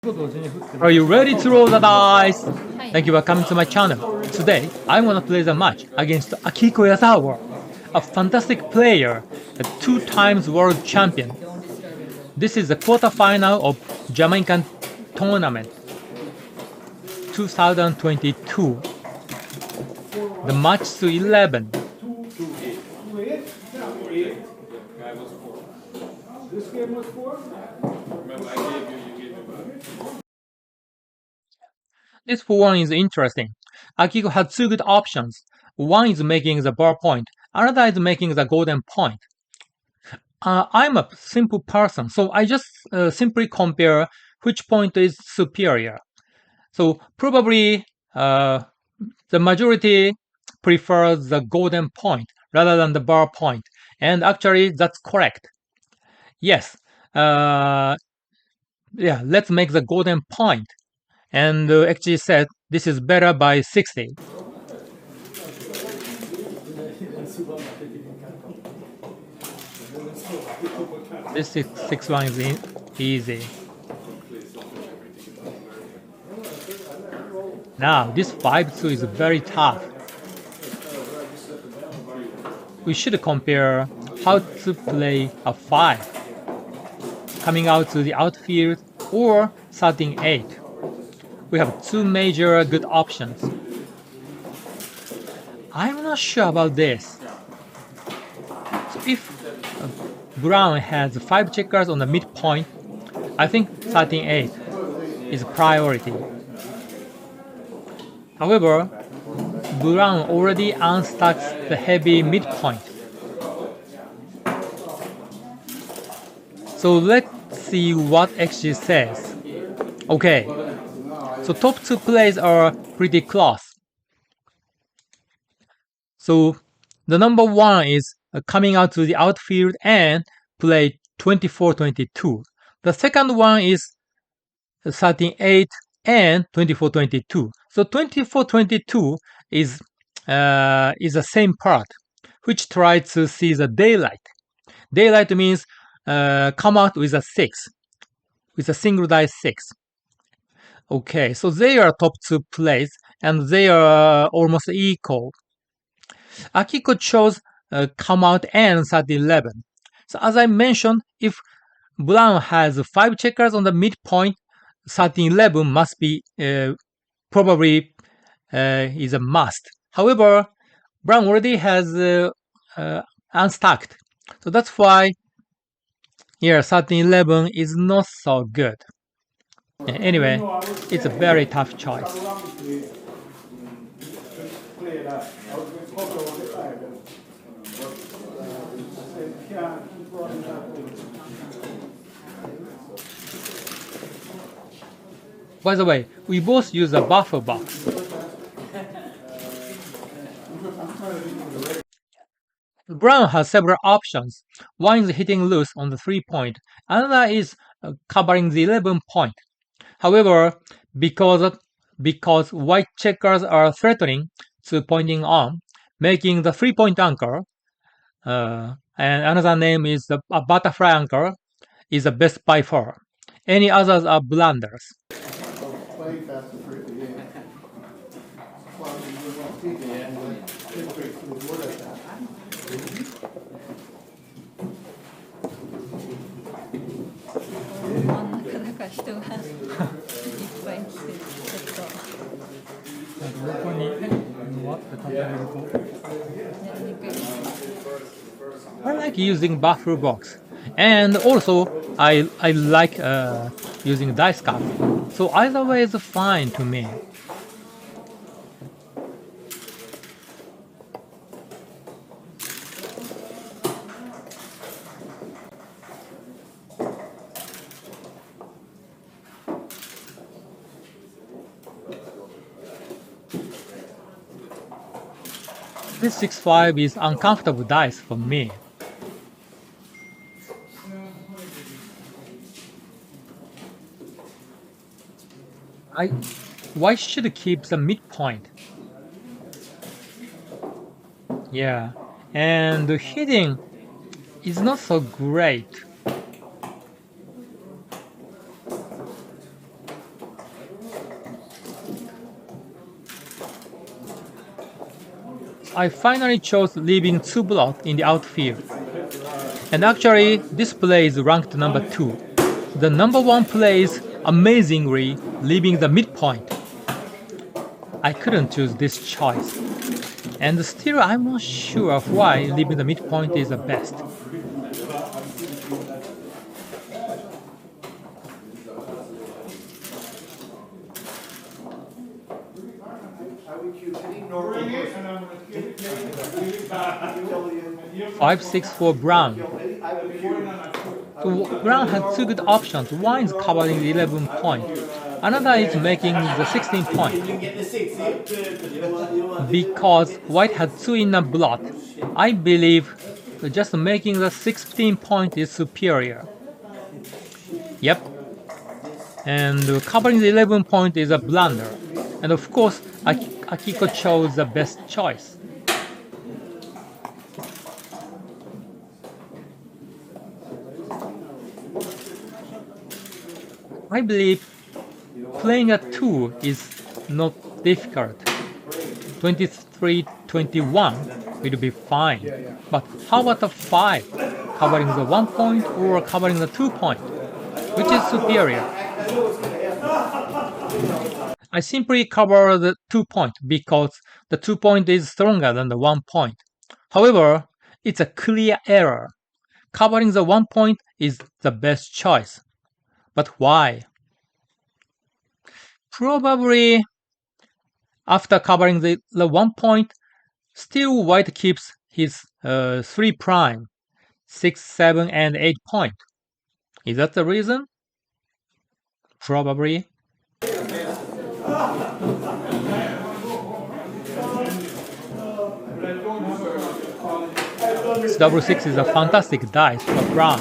Are you ready to roll the dice? Thank you for coming to my channel. Today, I want to play the match against Akiko Yazawa, a fantastic player, a 2 times world champion. This is the quarterfinal of Jamaican tournament 2022. The match to 11. This one is interesting. Akiko had 2 good options. One is making the bar point, another is making the golden point. I'm a simple person, so I just simply compare which point is superior. So probably the majority prefers the golden point rather than the bar point, and actually that's correct. Yes, yeah, let's make the golden point. And actually said this is better by 60. This 6-1 is easy. Now this 5-2 is very tough. We should compare how to play a 5, coming out to the outfield or starting 8. We have 2 major good options. I'm not sure about this. So if Brown has 5 checkers on the midpoint, I think starting 8 is priority. However, Brown already unstacks the heavy midpoint. So let's see what XG says. Okay, so top 2 plays are pretty close. So the number 1 is coming out to the outfield and play 24-22. The second one is 13-8 and 24-22. So 24-22 is the same part, which tries to see the daylight. Daylight means come out with a 6, with a single dice 6. Okay, so they are top 2 plays and they are almost equal. Akiko chose come out and 13-11. So as I mentioned, if Brown has 5 checkers on the midpoint, 13-11 must be probably is a must. However, Brown already has unstacked. So that's why, yeah, 13-11 is not so good. Yeah, anyway, it's a very tough choice. By the way, we both use a buffer box. Brown has several options. One is hitting loose on the 3-point, another is covering the 11-point. However, because white checkers are threatening to pointing on, making the 3-point anchor, and another name is a butterfly anchor, is the best by far. Any others are blunders. I like using buffer box, and also I like using dice cup. So either way is fine to me. This 6-5 is uncomfortable dice for me. Why should keep the midpoint? Yeah, and the hitting is not so great. I finally chose leaving 2 blocks in the outfield. And actually, this play is ranked number 2. The number 1 plays amazingly, leaving the midpoint. I couldn't choose this choice. And still, I'm not sure why leaving the midpoint is the best. Five, 6 for Brown. So Brown had 2 good options. One is covering the 11 point. Another is making the 16 point. Because White had 2 in a block, I believe just making the 16 point is superior. Yep. And covering the 11 point is a blunder. And of course, Akiko chose the best choice. I believe playing a 2 is not difficult. 23-21 will be fine. But how about the 5? Covering the 1 point or covering the 2 point? Which is superior? I simply cover the 2 point because the 2 point is stronger than the 1 point. However, it's a clear error. Covering the 1 point is the best choice. But why? Probably after covering the 1 point, still White keeps his 3 prime, 6, 7, and 8 point. Is that the reason? Probably. This double 6 is a fantastic dice for Brown.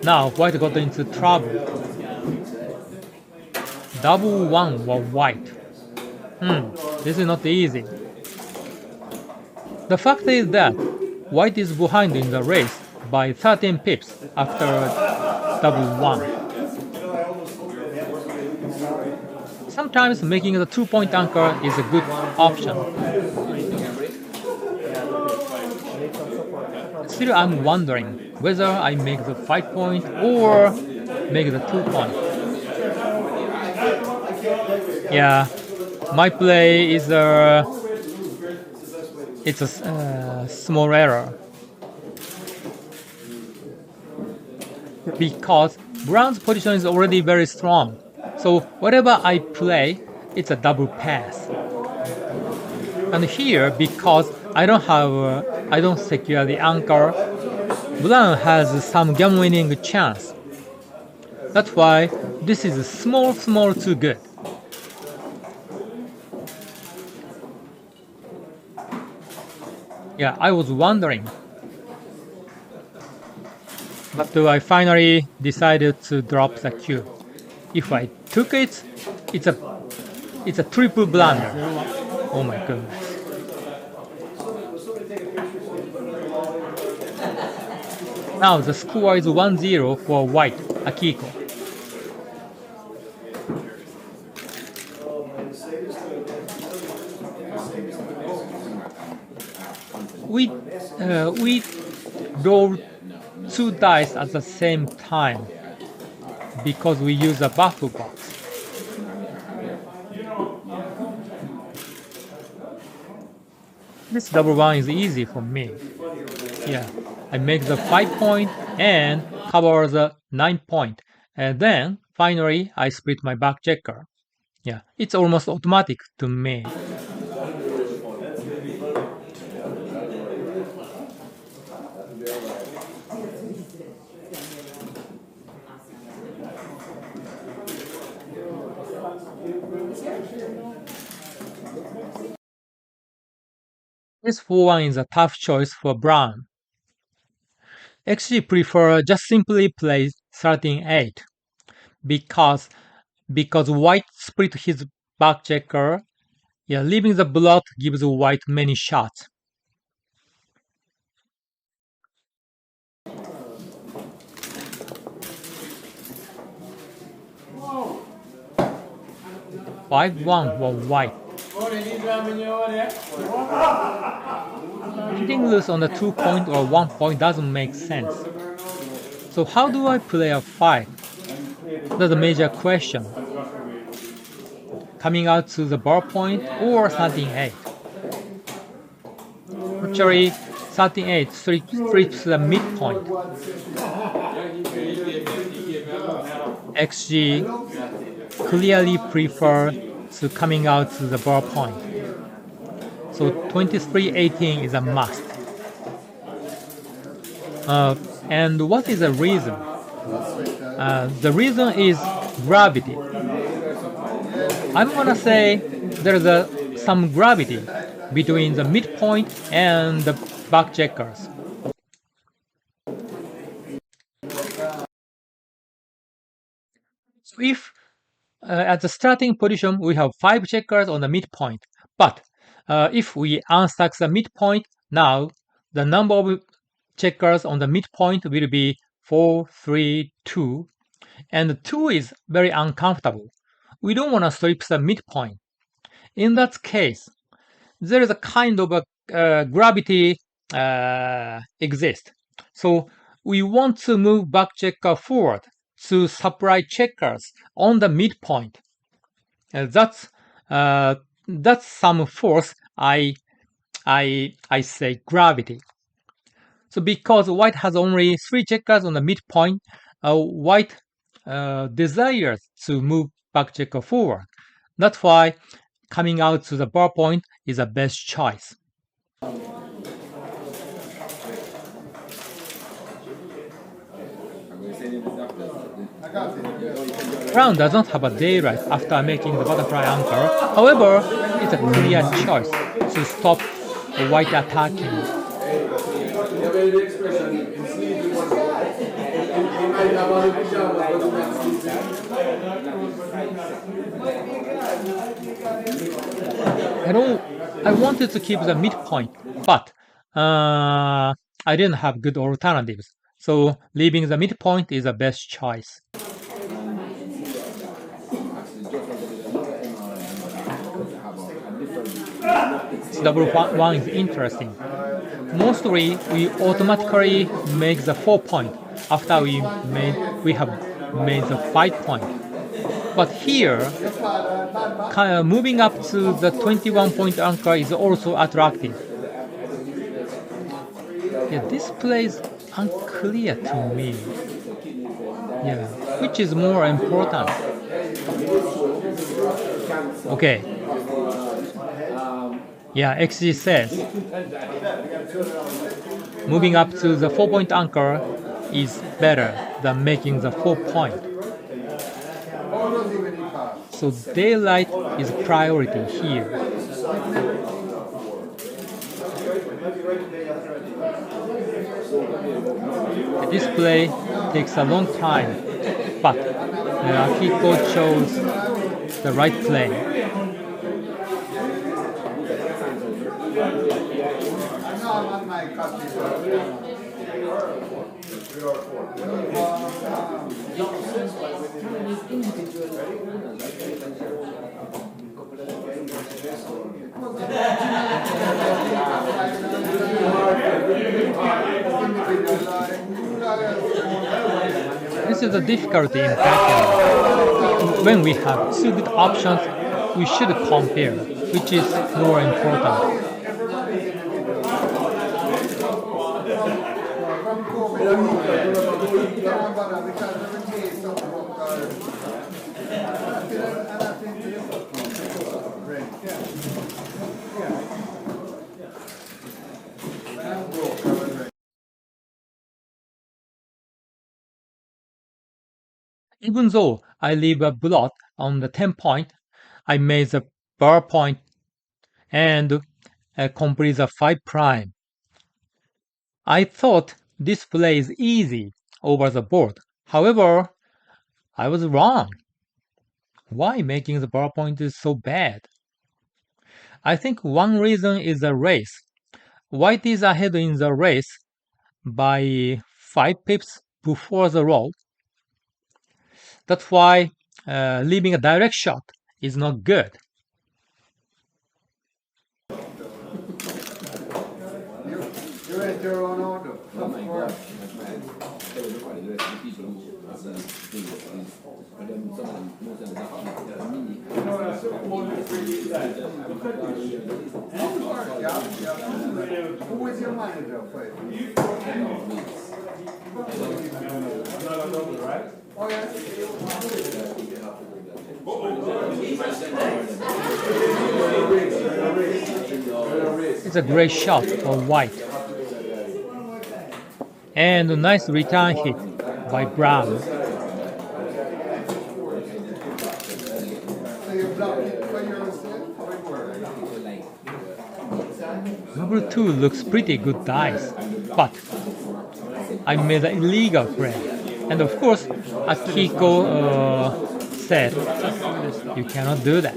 Now White got into trouble. Double 1 for White. This is not easy. The fact is that White is behind in the race by 13 pips after double 1. Sometimes making the 2-point anchor is a good option. Still, I'm wondering whether I make the 5 point or make the 2 point. Yeah, my play is it's a small error. Because Brown's position is already very strong. So whatever I play, it's a double pass. And here, because I don't secure the anchor, Brown has some game-winning chance. That's why this is small too good. Yeah, I was wondering. But I finally decided to drop the cube. If I took it, it's a triple blunder. Oh my goodness. Now the score is 1-0 for White, Akiko. We roll 2 dice at the same time because we use a buffer box. This double 1 is easy for me. Yeah, I make the 5 point and cover the 9 point, and then finally I split my back checker. Yeah, it's almost automatic to me. This 4-1 is a tough choice for Brown. Actually prefer just simply play 13-8 because White split his back checker. Yeah, leaving the block gives White many shots. Five one for White. hitting loose on the 2 point or 1 point doesn't make sense. So how do I play a 5? That's a major question. Coming out to the ball point or 13-8. Actually, 13-8 strips the midpoint. XG clearly prefer to coming out to the ball point. So 23-18 is a must. And what is the reason? The reason is gravity. I'm gonna say there's some gravity between the midpoint and the back checkers. So if at the starting position we have 5 checkers on the midpoint, but if we unstack the midpoint, now the number of checkers on the midpoint will be 4, 3, 2, and 2 is very uncomfortable. We don't want to strip the midpoint. In that case, there is a kind of a gravity exists. So we want to move back checker forward to supply checkers on the midpoint. That's some force. I say gravity. So because white has only 3 checkers on the midpoint, white desires to move back checker forward. That's why coming out to the bar point is the best choice. Brown does not have a daylight after making the butterfly anchor. However, it's a clear choice to stop the white attacking. I wanted to keep the midpoint, but I didn't have good alternatives. So leaving the midpoint is the best choice. Double one is interesting. Mostly we automatically make the 4 point after we have made the 5 point. But here, moving up to the 21 point anchor is also attractive. Yeah, this plays unclear to me. Yeah, which is more important? Okay. Yeah, XG says moving up to the 4 point anchor is better than making the 4 point. So daylight is priority here. The display takes a long time, but Akiko chose the right play. This is the difficulty in backhand. When we have 2 good options, we should compare which is more important. Even though I leave a blot on the 10 point, I made the bar point and complete the 5 prime. I thought this play is easy over the board. However, I was wrong. Why making the bar point is so bad? I think one reason is the race. White is ahead in the race by 5 pips before the roll. That's why leaving a direct shot is not good. Who was your manager? Oh, yeah. It's a great shot for white. And a nice return hit by Brown. So you blocked it for yourself? How it works? Number 2 looks pretty good dice, but I made an illegal play. And of course, Akiko said, you cannot do that.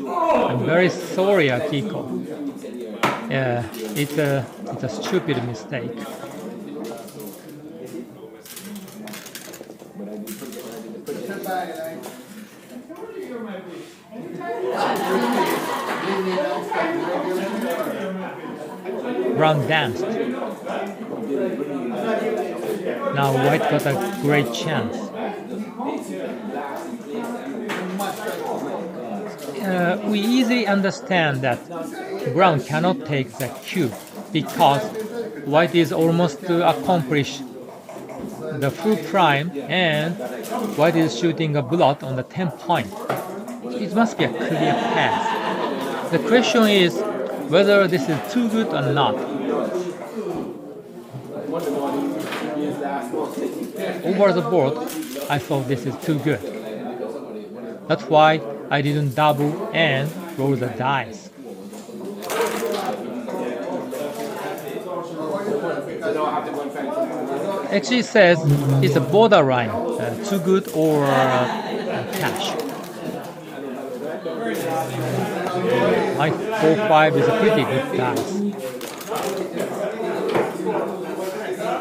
I'm very sorry, Akiko. Yeah, it's a stupid mistake. Brown danced. Now white got a great chance. We easily understand that brown cannot take the cube because white is almost to accomplish the full prime and white is shooting a blot on the 10 point. It must be a clear pass. The question is whether this is too good or not. Over the board, I thought this is too good. That's why I didn't double and roll the dice. Actually says it's a borderline, too good or cash. My 4-5 is a pretty good dice.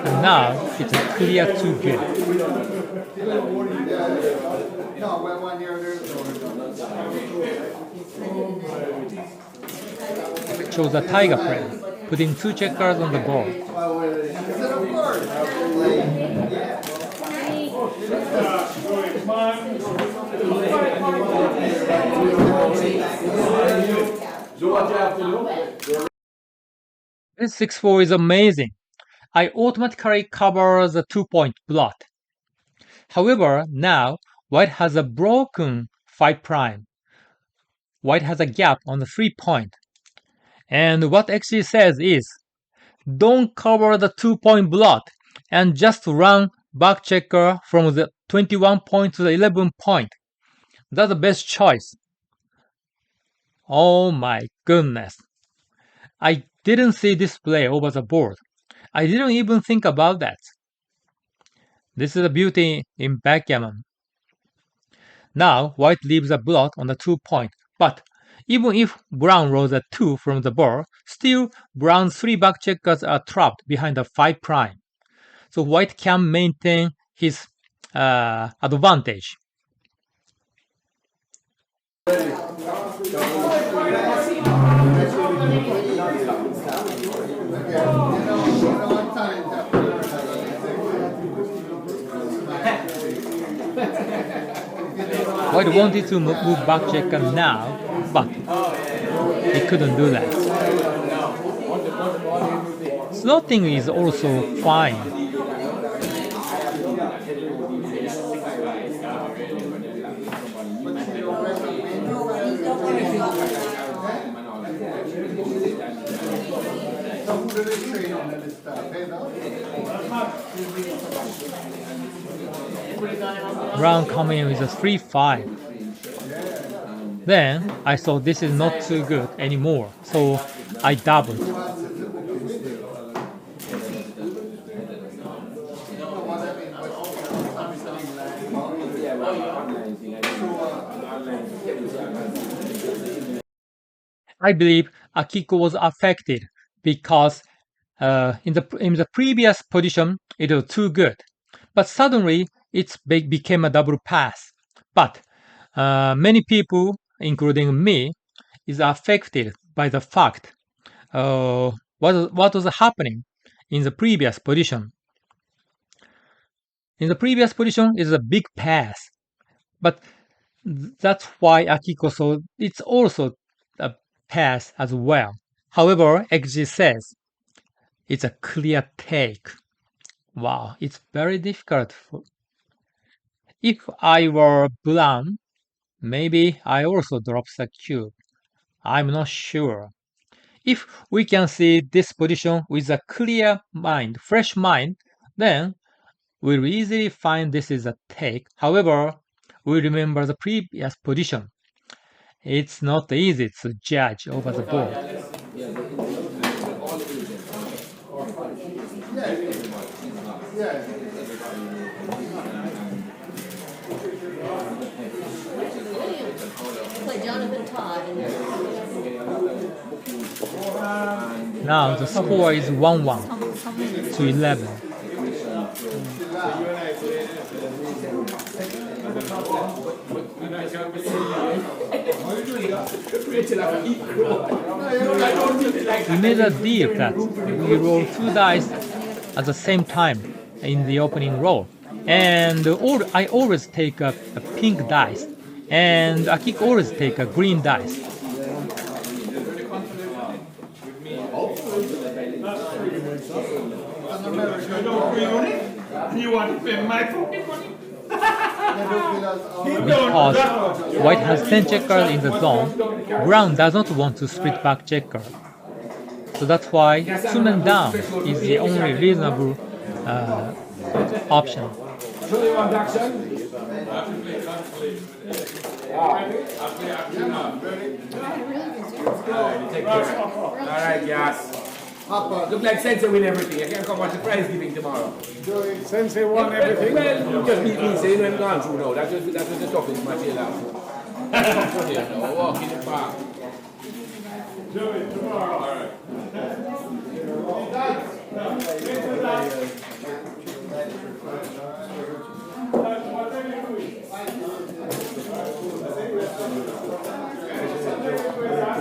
And now it's a clear too good. Chose a tiger play, putting 2 checkers on the board. This 6-4 is amazing. I automatically cover the 2-point blot. However, now white has a broken 5 prime. White has a gap on the 3 point. And what actually says is, don't cover the 2-point blot and just run back checker from the 21 point to the 11 point. That's the best choice. Oh my goodness. I didn't see this play over the board. I didn't even think about that. This is the beauty in backgammon. Now white leaves a blot on the 2 point, but even if brown rolls a 2 from the board, still brown's 3 back checkers are trapped behind the 5 prime. So white can maintain his advantage. White wanted to move back checker now, but he couldn't do that. Slotting is also fine. Brown coming in with a 3-5. Then I thought this is not too good anymore, so I doubled. I believe Akiko was affected because in the previous position it was too good, but suddenly it became a double pass. But many people, including me, is affected by the fact what was happening in the previous position. In the previous position is a big pass, but that's why Akiko so it's also a pass as well. However, XG says it's a clear take. Wow, it's very difficult. If I were Brown, maybe I also drop the cube. I'm not sure. If we can see this position with a clear mind, fresh mind, then we'll easily find this is a take. However, we remember the previous position. It's not easy to judge over the board. Yeah. Play Jonathan Todd and Now the score is 1-1 to 11. We made a deal that we roll 2 dice at the same time in the opening roll. And I always take a pink dice, and Akiko always take a green dice. You want to pay my pocket money? Because white has 10 checkers in the zone, brown does not want to split back checker. So that's why 2 men down is the only reasonable option. Alright, yes. Look like Sensei win everything. I can't come watch the prize giving tomorrow. Sensei won everything. Well, just beat me, say you know I'm gone through now. That was the toughest match you last. Walk in the park. Do it tomorrow. Alright.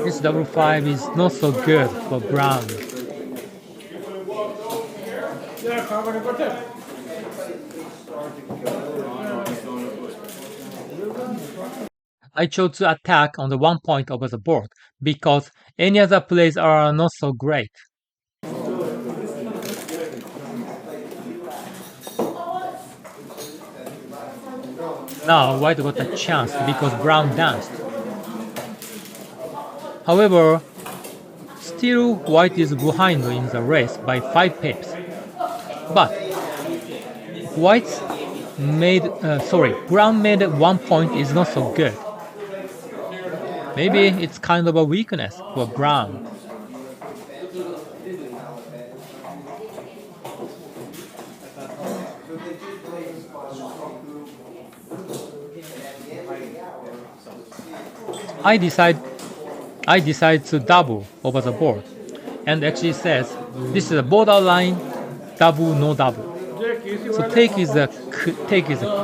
This double 5 is not so good for brown. I chose to attack on the 1 point over the board because any other plays are not so great. Now white got a chance because brown danced. However, still white is behind in the race by 5 pips. But brown made 1 point is not so good. Maybe it's kind of a weakness for brown. I decide to double over the board, and actually says this is a borderline double, no double. So take is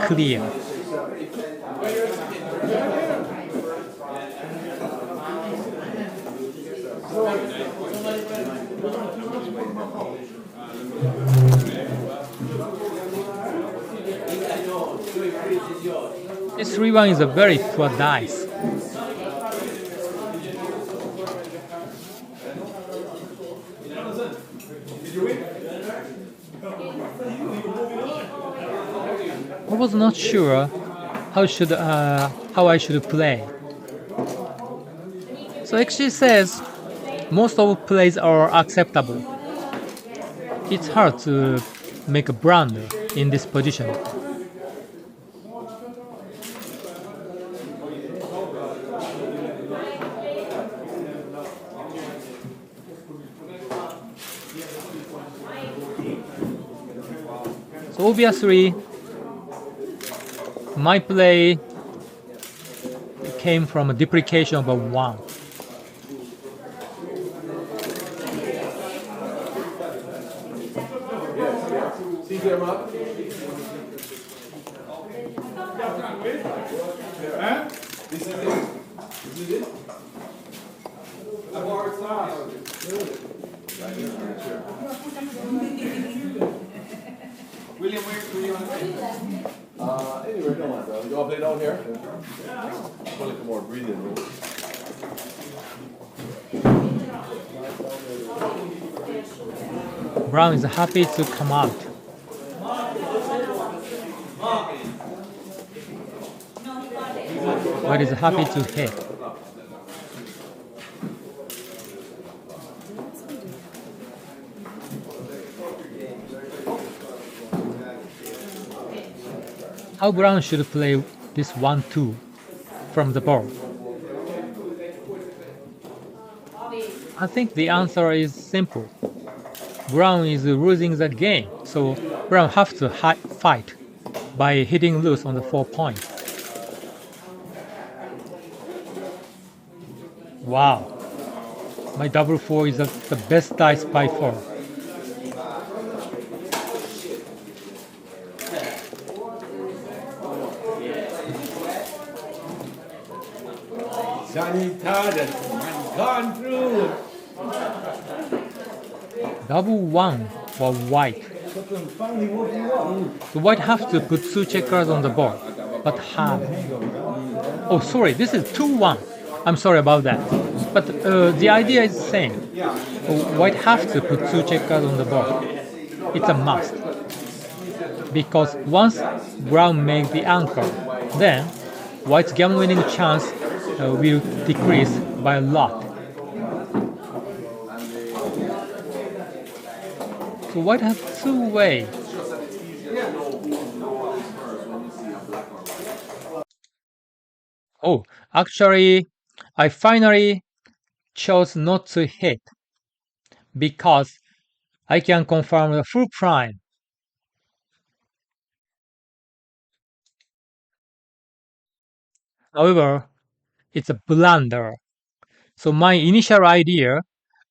clear. This 3-1 is a very poor dice. I was not sure how I should play. So actually says most of plays are acceptable. It's hard to make a blunder in this position. So obviously, my play came from a depreciation of a 1. William, where you want to play? Anywhere, don't want to. You want to play down here? Yeah. Well, like more breathing room. Brown is happy to come out. White is happy to hit. How Brown should play this 1-2 from the board? I think the answer is simple. Brown is losing the game, so Brown has to fight by hitting loose on the 4 points. Wow, my double 4 is the best dice by far. Johnny Todd, gone through. Double 1 for White. So White has to put 2 checkers on the board, but how? Oh, sorry, this is 2-1. I'm sorry about that. But the idea is the same. White has to put 2 checkers on the board. It's a must. Because once Brown makes the anchor, then White's game winning chance will decrease by a lot. So White has 2 ways. Oh, actually, I finally chose not to hit because I can confirm the full prime. However, it's a blunder. So my initial idea,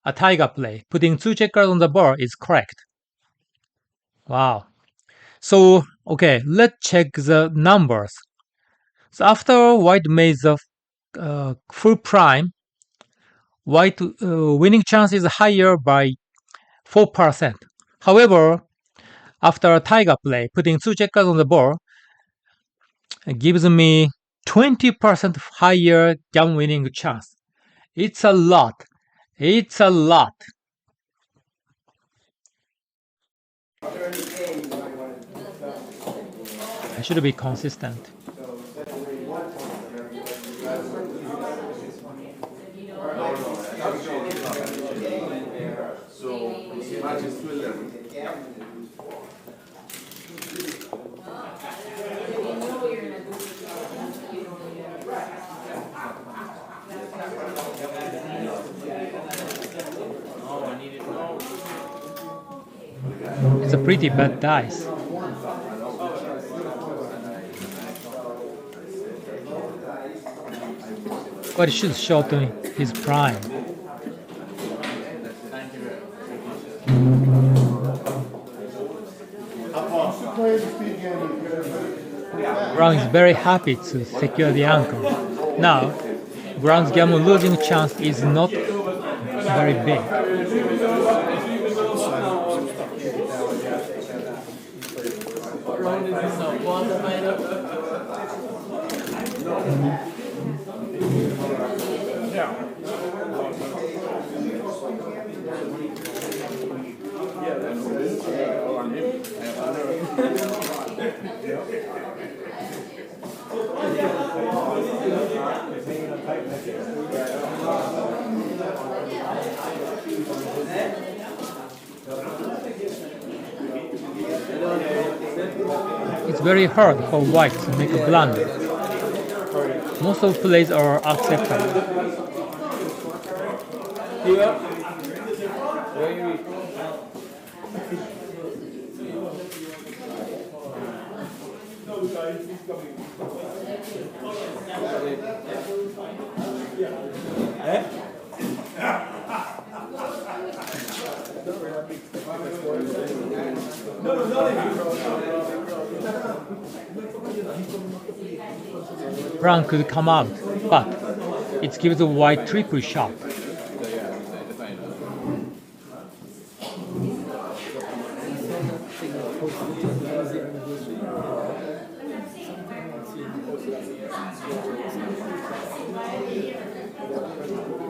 a tiger play, putting 2 checkers on the board, is correct. Wow. So, okay, let's check the numbers. So after White made the full prime, White winning chance is higher by 4%. However, after a tiger play, putting 2 checkers on the board gives me 20% higher game winning chance. It's a lot. It's a lot. I should be consistent. It's a pretty bad dice. But it should shorten his prime. Brown is very happy to secure the anchor. Now, Brown's game losing chance is not very big. It's very hard for White to make a blunder. Most of plays are acceptable. Brown could come out, but it gives a White triple shot.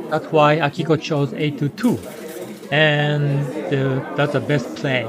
That's why Akiko chose 8 to 2, and that's the best play.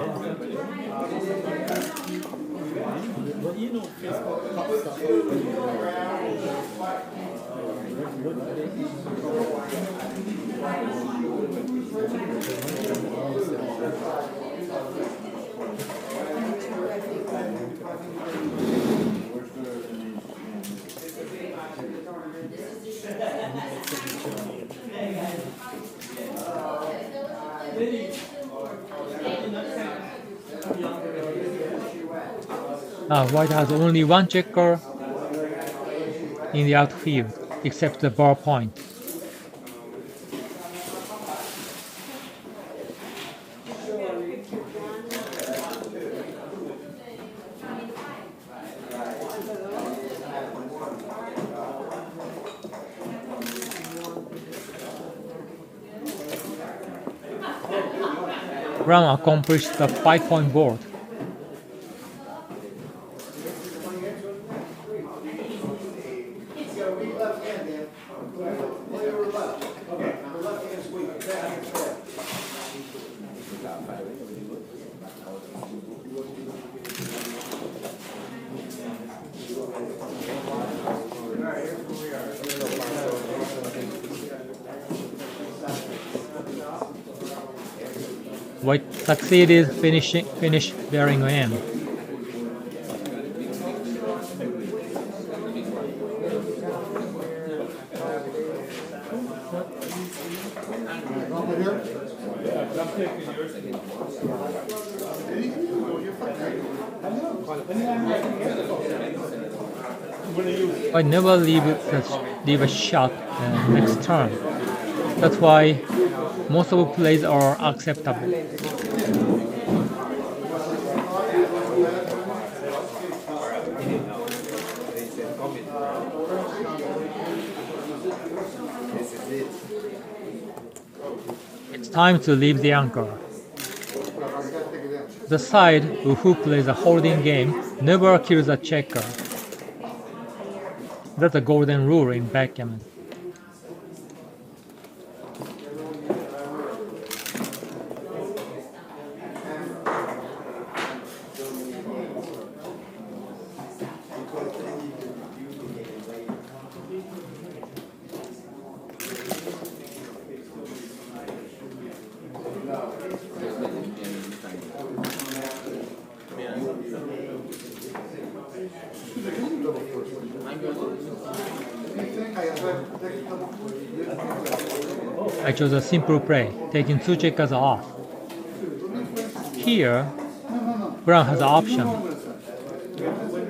White has only one checker in the outfield, except the ball point. Brown accomplished the 5-point board. White succeeded finish bearing in. White never leave a shot next turn. That's why most of the plays are acceptable. It's time to leave the anchor. The side who plays a holding game never kills a checker. That's a golden rule in backgammon. I chose a simple play, taking 2 checkers off. Here, Brown has an option.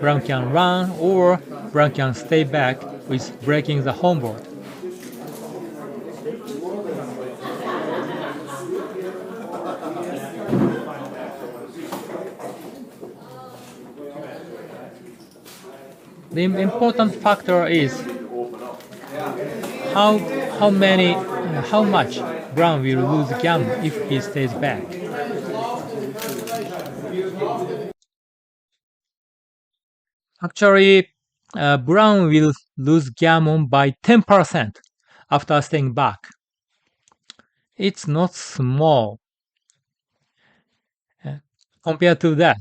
Brown can run or Brown can stay back with breaking the home board. The important factor is how much Brown will lose gammon if he stays back. Actually, Brown will lose gammon by 10% after staying back. It's not small. Compared to that,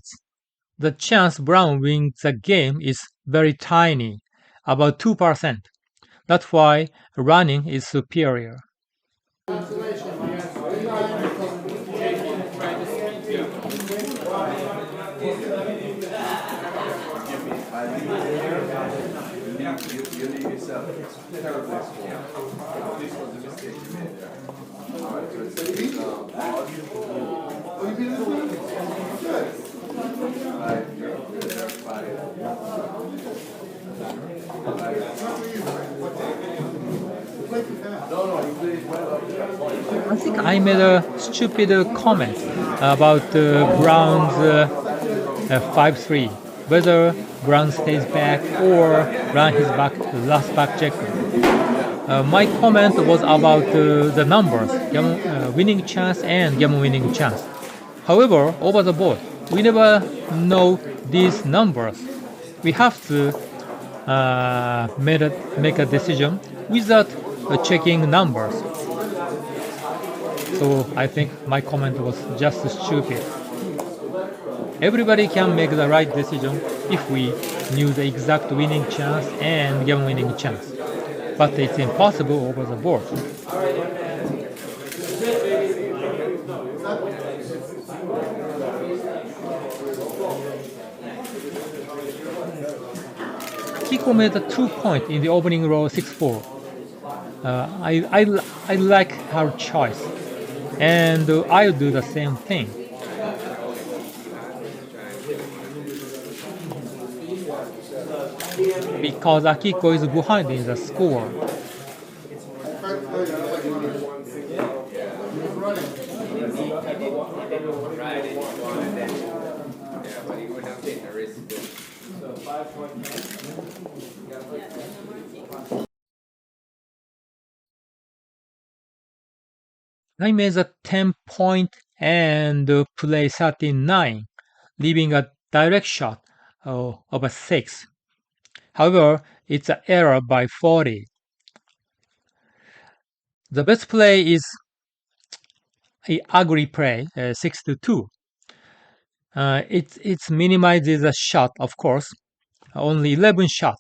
the chance Brown wins the game is very tiny, about 2%. That's why running is superior. You leave yourself terribly small. This was a mistake you made there. All right, good. I think I made a stupid comment about Brown's 5-3, whether Brown stays back or run his last back checker. My comment was about the numbers, winning chance and gammon winning chance. However, over the board, we never know these numbers. We have to make a decision without checking numbers. So I think my comment was just stupid. Everybody can make the right decision if we knew the exact winning chance and game winning chance. But it's impossible over the board. Akiko made a 2-point in the opening row 6-4. I like her choice, and I'll do the same thing. Because Akiko is behind in the score. I made a 10-point and play 39, leaving a direct shot of a 6. However, it's an error by 40. The best play is a ugly play, 6-2. It minimizes the shot, of course, only 11 shot.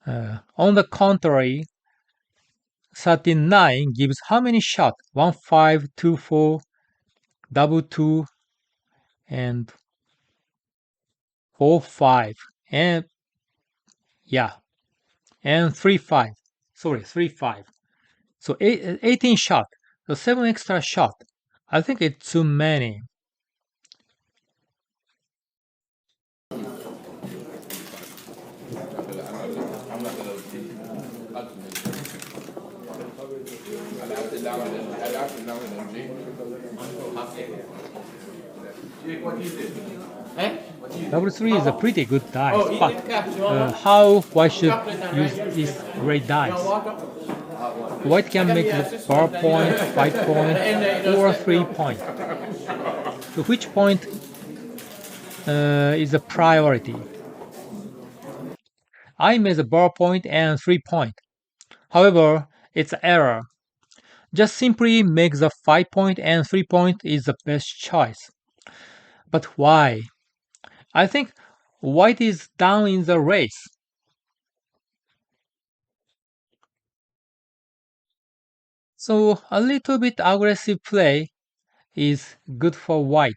On the contrary, 39 gives how many shot? 1, 5, 2, 4, double 2, and 4, 5, and yeah, and 3, 5. Sorry, 3, 5. So 18 shot. So 7 extra shot. I think it's too many. Double 3 is a pretty good dice, but how white should use this great dice? White can make the bar point, 5 point, or 3 point. So which point is a priority? I made the bar point and 3 point. However, it's an error. Just simply make the 5 point and 3 point is the best choice. But why? I think white is down in the race. So a little bit aggressive play is good for white.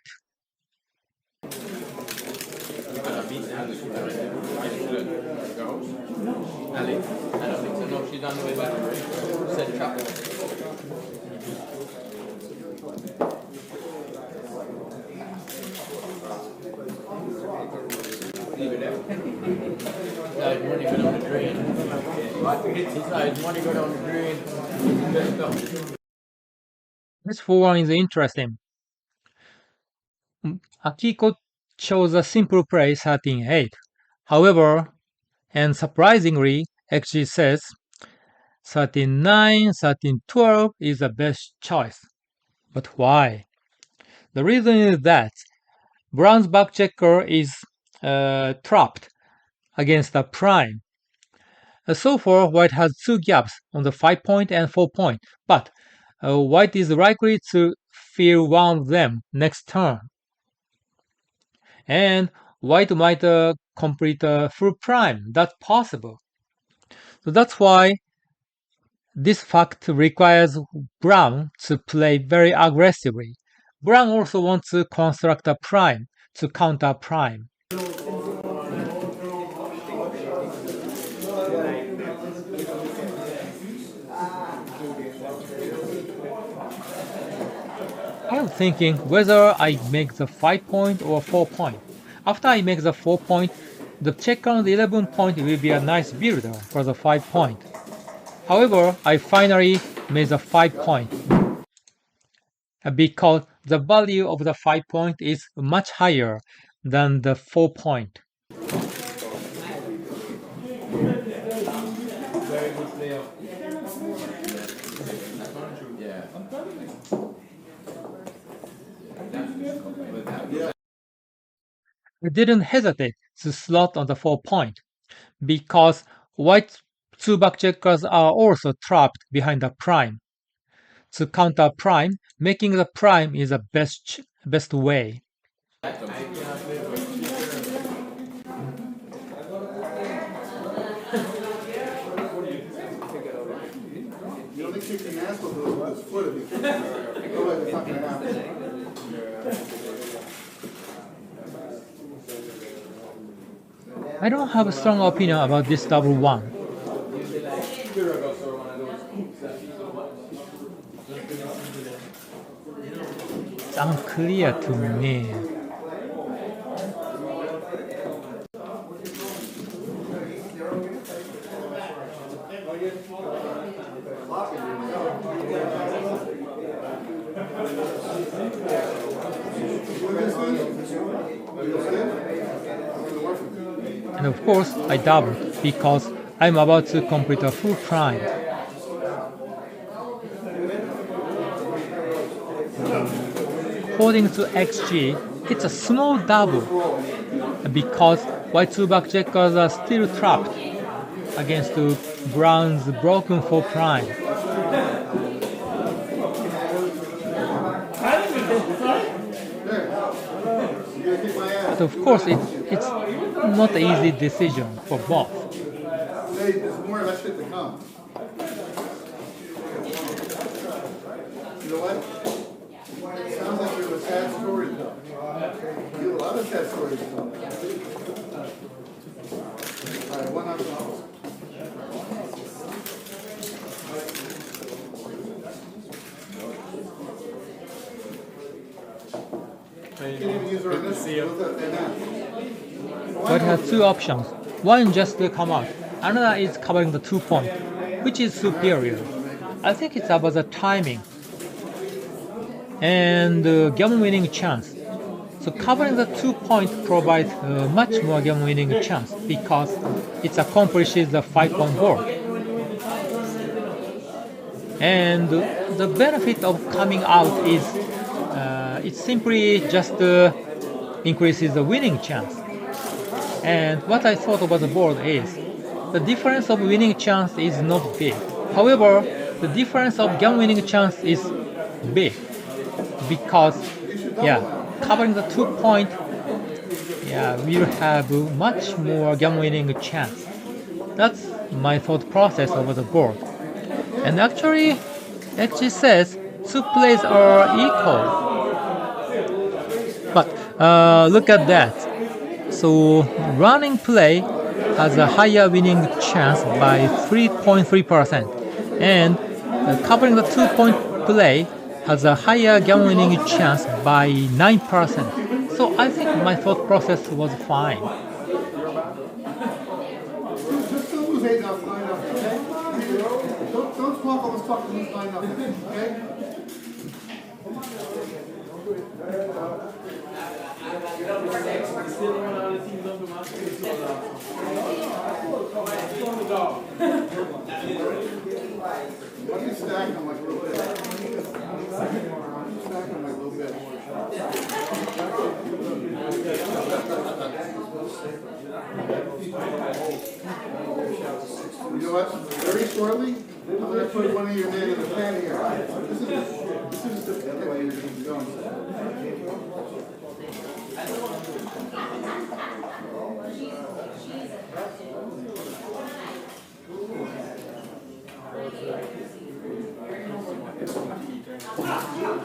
This 4-1 is interesting. Akiko chose a simple play 13-8. However, and surprisingly, XG says 13-9, 13-12 is the best choice. But why? The reason is that Brown's back checker is trapped against a prime. So far, white has 2 gaps on the 5 point and 4 point, but white is likely to fill one of them next turn. And white might complete a full prime. That's possible. So that's why this fact requires Brown to play very aggressively. Brown also wants to construct a prime to counter prime. I'm thinking whether I make the 5 point or 4 point. After I make the 4 point, the check on the 11 point will be a nice builder for the 5 point. However, I finally made the 5 point because the value of the 5 point is much higher than the 4 point. I didn't hesitate to slot on the 4 point. because white two-back checkers are also trapped behind the prime. To counter prime, making the prime is the best way. The only kick the ass will do is with his foot if he kicks it. Otherwise, it's not going to happen. I don't have a strong opinion about this double one. It's unclear to me. And of course, I doubled because I'm about to complete a full prime. According to XG, it's a small double because white two-back checkers are still trapped against brown's broken 4 prime. But of course, it's not an easy decision for both. There's more of that shit to come. You know what? It sounds like there's a sad story though. You have a lot of sad stories to tell. Alright, one up. You can even use her in this with it and that. But it has two options. One just to come out, another is covering the 2 point, which is superior. I think it's about the timing and game winning chance. So covering the 2 point provides much more game winning chance because it accomplishes the 5 point board. And the benefit of coming out is it simply just increases the winning chance. And what I thought about the board is the difference of winning chance is not big. However, the difference of game winning chance is big because covering the 2 point will have much more game winning chance. That's my thought process over the board. And actually says 2 plays are equal. But look at that. So running play has a higher winning chance by 3.3%, and covering the 2 point play has a higher game winning chance by 9%. So I think my thought process was fine. Just don't lose 8 off 9 off, okay? Don't swap almost talk to lose 9 off, okay? Why do you stack them like a little bit? Stack them like a little bit. You know what? Very shortly, I'm going to put one of your men in the pan here. This is the way you're going.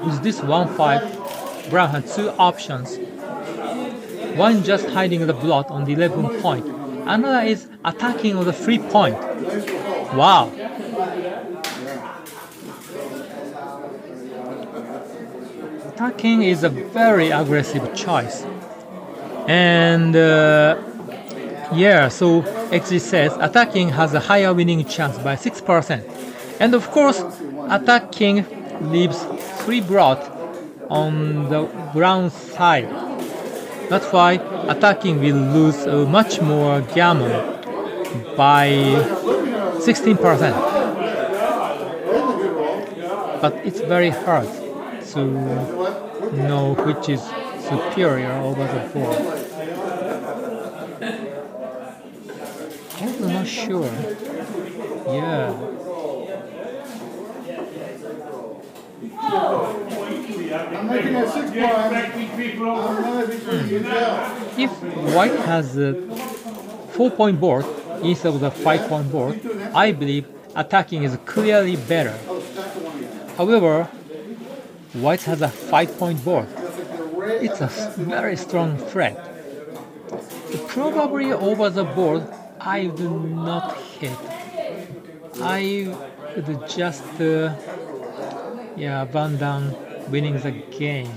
With this 1-5, Brown had two options. One just hiding the blot on the 11 point. Another is attacking on the 3 point. Wow. Attacking is a very aggressive choice. And so XG says attacking has a higher winning chance by 6%. And of course, attacking leaves 3 blot on the brown side. That's why attacking will lose much more gammon by 16%. But it's very hard to know which is superior over the board. sure. Yeah. I'm making that 6 prime. I'm gonna be putting you in jail. If white has a 4-point board instead of the 5-point board, I believe attacking is clearly better. Oh, stack the one again. However, white has a 5-point board. That's like the array It's a offensive very strong threat. Probably over the board, I would not hit. I would just abandon winning the game.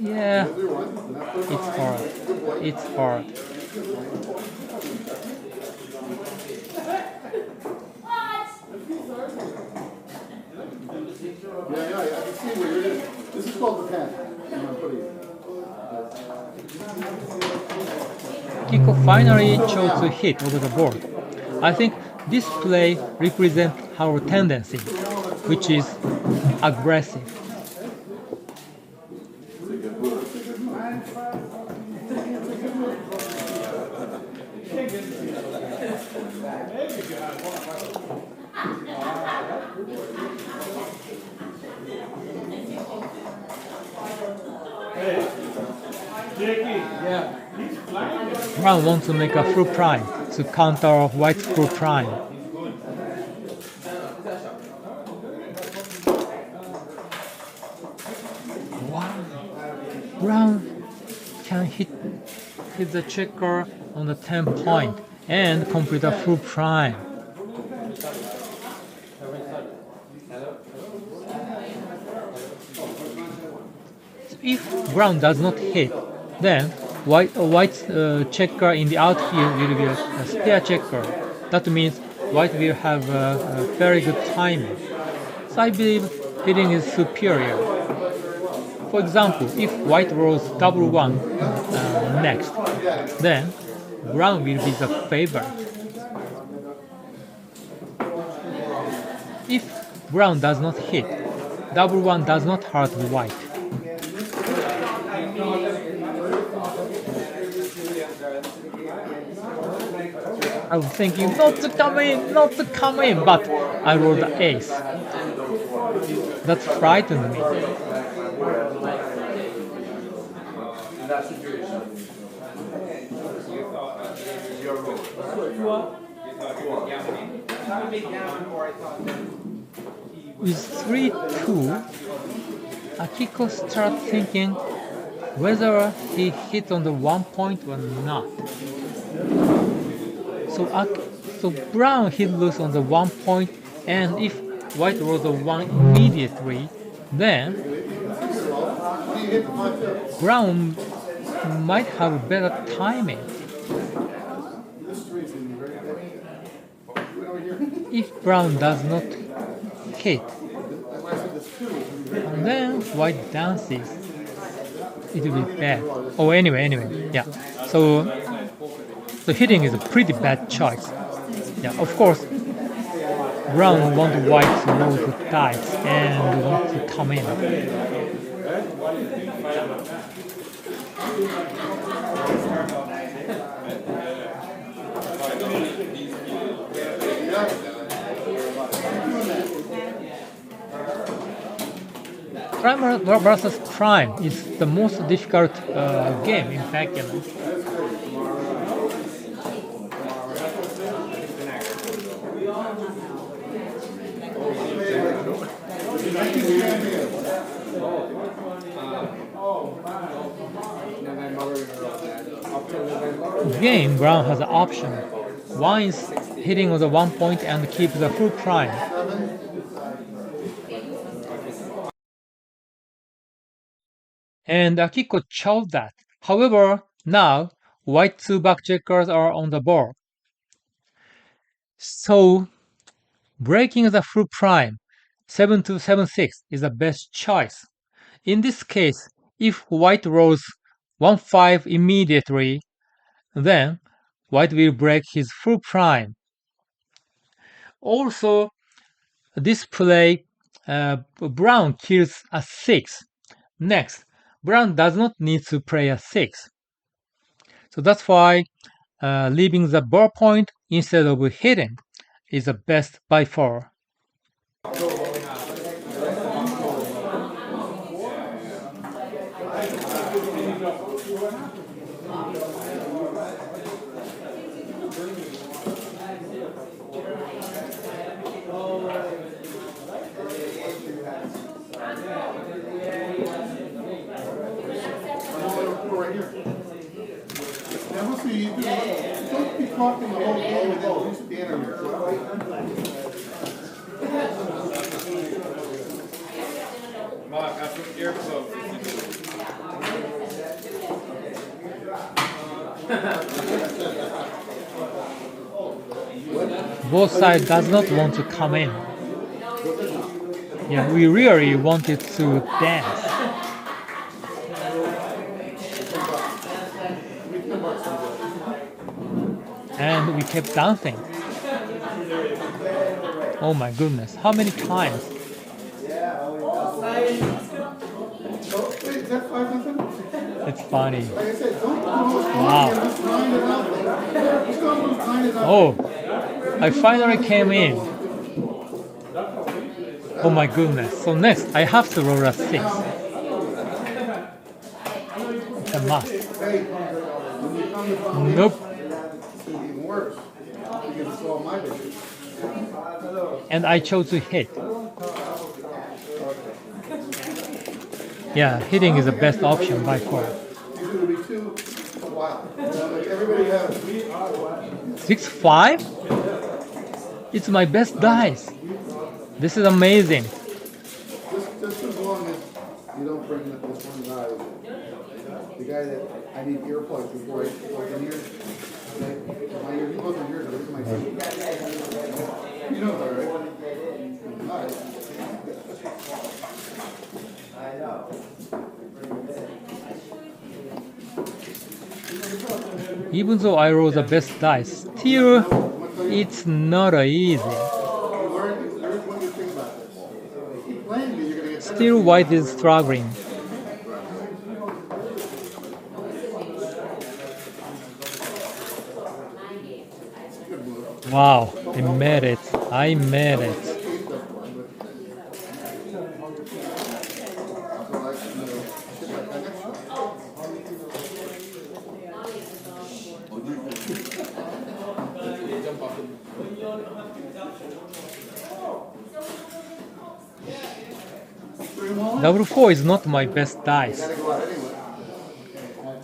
Yeah, it's hard. It's hard. Yeah, I can see where you're in. This is called the pen. I'm gonna put it. Kiko finally chose to hit over the board. I think this play represents our tendency, which is aggressive. Brown wants to make a full prime to counter white's full prime. Wow. Brown can hit the checker on the 10 point and complete a full prime. If brown does not hit, then white's checker in the outfield will be a spare checker. That means white will have a very good timing. So I believe hitting is superior. For example, if white rolls double one next, then brown will be the favorite. If brown does not hit, double one does not hurt white. I was thinking not to come in, but I rolled the ace. That frightened me. In that situation, your role. With 3-2, Akiko starts thinking whether he hit on the 1 point or not. So brown hit loose on the 1 point, and if white rolls a 1 immediately, then brown might have better timing. If brown does not hit, and then white dances, it will be bad. Oh, anyway, yeah. So hitting is a pretty bad choice. Yeah, of course, brown want white to roll the dice and want to come in. Prime versus Prime is the most difficult game in backgammon. Game brown has an option. One is hitting on the 1 point and keep the full prime. And Akiko chose that. However, now white 2 back checkers are on the board. So breaking the full prime 7-7-6 is the best choice. In this case, if white rolls 1-5 immediately, then white will break his full prime. Also, this play, brown kills a 6. Next, brown does not need to play a 6. So that's why leaving the ballpoint instead of hitting is the best by far. Right here. Now, let's see, you don't be talking the whole game and then you stand on your Mark, I took your book. Both sides does not want to come in. Yeah, we really wanted to dance. And we kept dancing. Oh my goodness, how many times? Wait, is that 5-0? It's funny. Like I said, don't lose Wow. just grind it out. Just don't lose, grind it out. Oh, I finally came in. Oh my goodness. So next, I have to roll a 6. It's a must. Hey, when you come to find Nope. it's going to be even worse. Because it's all my business. And I chose to hit. Yeah, hitting is the best option by far. It's going to be too wild. Like everybody has. 6-5? It's my best dice. This is amazing. Just as long as you don't bring this one guy, the guy that I need earplugs before I plug in here. My ears, both of yours, this is my team. You know that, right? All right. Even though I roll the best dice, still it's not easy. Here's what you think about this. Keep playing me, you're going to get Still white is struggling. Wow, I made it. I made it. Double 4 is not my best dice.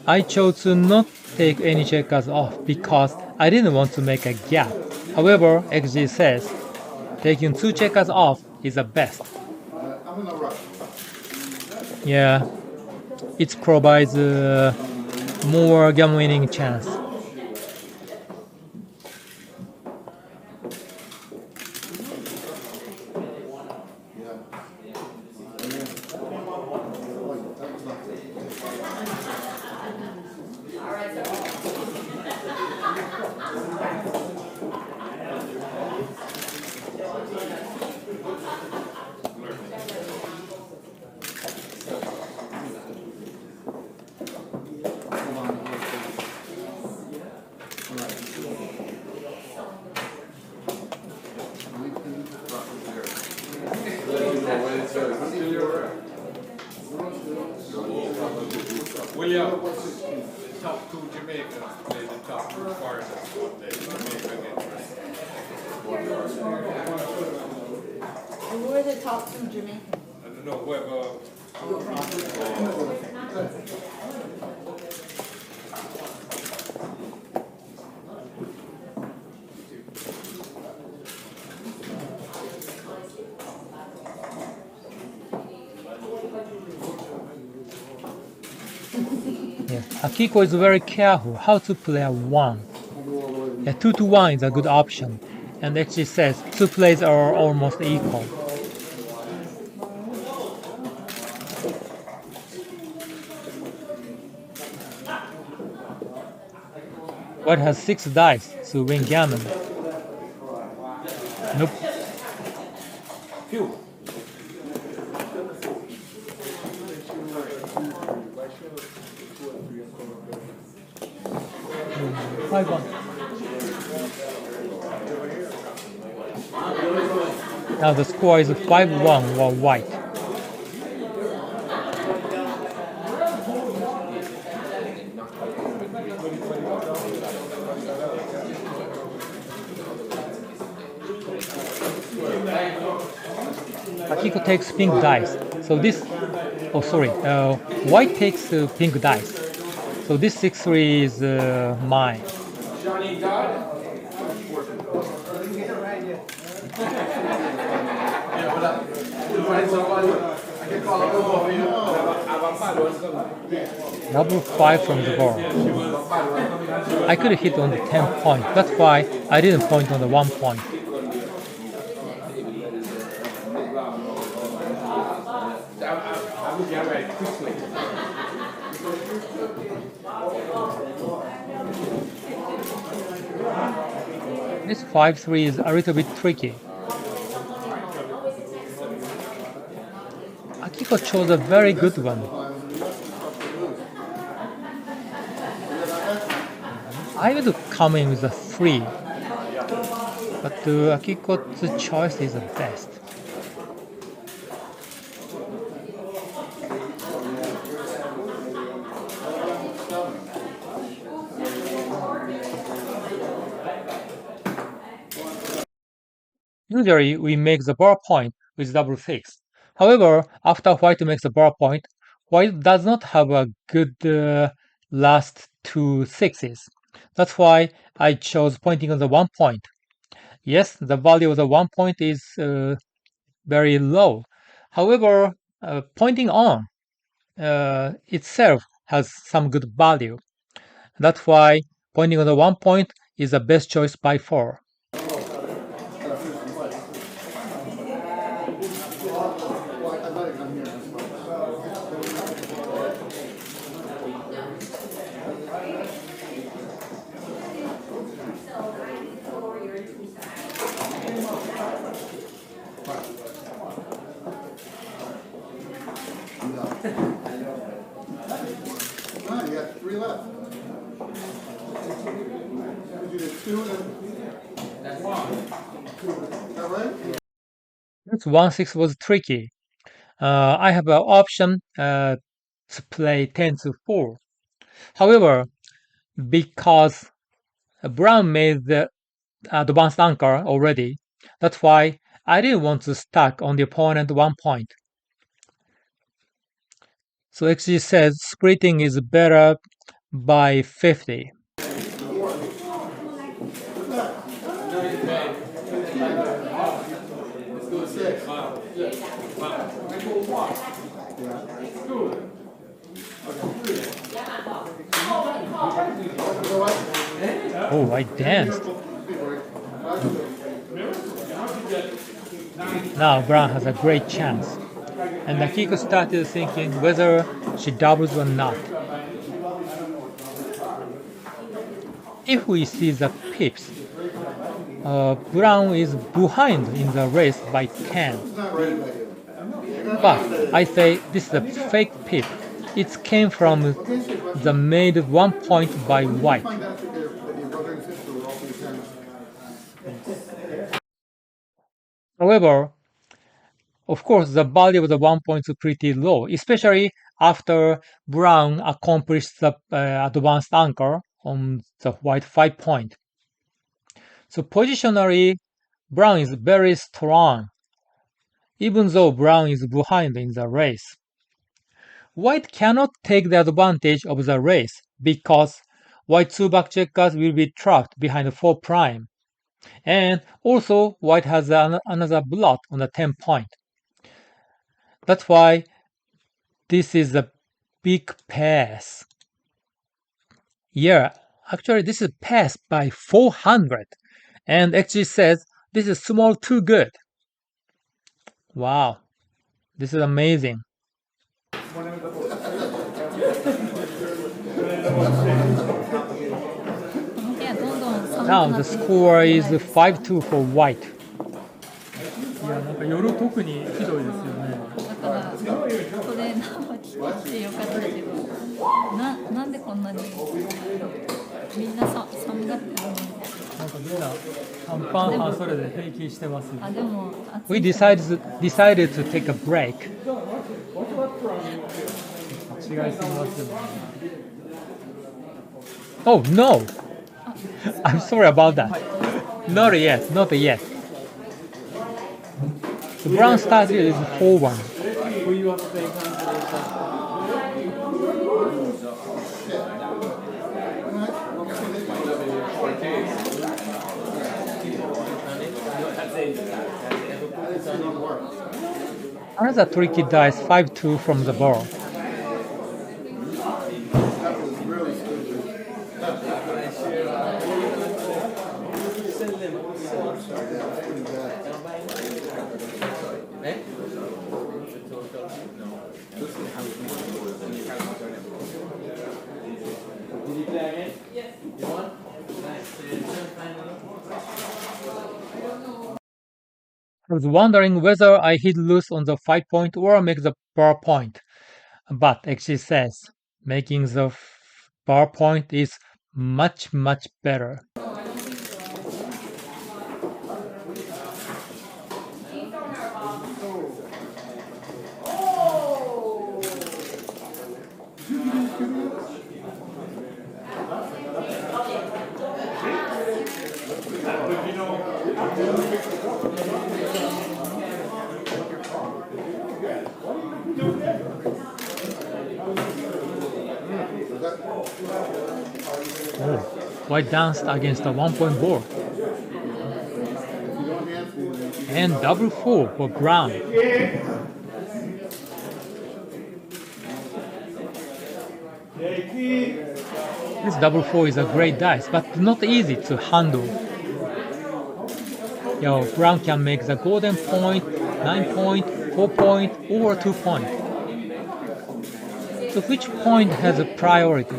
I chose to not take any checkers off because I didn't want to make a gap. However, XG says taking 2 checkers off is the best. I'm in a rush. Yeah, it provides more game winning chance. William, top 2 Jamaica play the top 2 foreigners. Jamaica against Who are the top 2 Jamaicans? I don't know, whoever. Yeah. Akiko is very careful how to play a 1. Yeah, 2 to 1 is a good option. And actually says 2 plays are almost equal. White has 6 dice to win gammon. Nope. Phew. Five one. Now the score is 5-1 for white. Akiko takes pink dice. So this, oh sorry, white takes pink dice. So this 6-3 is mine. Double 5 from the board. I could hit on the 10 point. That's why I didn't point on the 1 point. This 5-3 is a little bit tricky. Akiko chose a very good one. I would come in with a 3, but Akiko's choice is the best. Usually, we make the bar point with double 6. However, after white makes a bar point, white does not have a good last 2 6s. That's why I chose pointing on the 1 point. Yes, the value of the 1 point is very low. However, pointing on itself has some good value. That's why pointing on the 1 point is the best choice by far. You got 3 left. You did 2 and that's 1. Is that right? This 1-6 was tricky. I have an option to play 10-4. However, because Brown made the advanced anchor already, that's why I didn't want to stack on the opponent 1 point. So XG says splitting is better by 50. Oh, I danced. Now Brown has a great chance. And Akiko started thinking whether she doubles or not. If we see the pips, Brown is behind in the race by 10. But I say this is a fake pip. It came from the made 1 point by white. However, of course, the value of the 1 point is pretty low, especially after Brown accomplished the advanced anchor on the white 5 point. So positionally, Brown is very strong, even though Brown is behind in the race. White cannot take the advantage of the race because white 2-back checkers will be trapped behind 4 prime. And also, white has another blot on the 10 point. That's why this is a big pass. Yeah, actually this is pass by 400. And XG says this is small too good. Wow, this is amazing. Now the score is 5-2 for white. いやなんか夜特にひどいですよね。だからトレーナーは聞いてよかったけど、なんでこんなにみんな寒がってるのになんかみんな短パン半袖で平気してますよ。あ、でも、暑 We い decided to take a break. 違いすぎますよね。Oh no! I'm sorry about that. Not yet, not yet. The brown started is 4-1. Another tricky dice 5-2 from the ball. I was wondering whether I hit loose on the 5-point or make the bar point. But actually says making the bar point is much better. Oh, white danced against a 1-point board. And double 4 for brown. This double 4 is a great dice, but not easy to handle. Brown can make the golden point, 9-point, 4-point, or 2-point. So which point has a priority?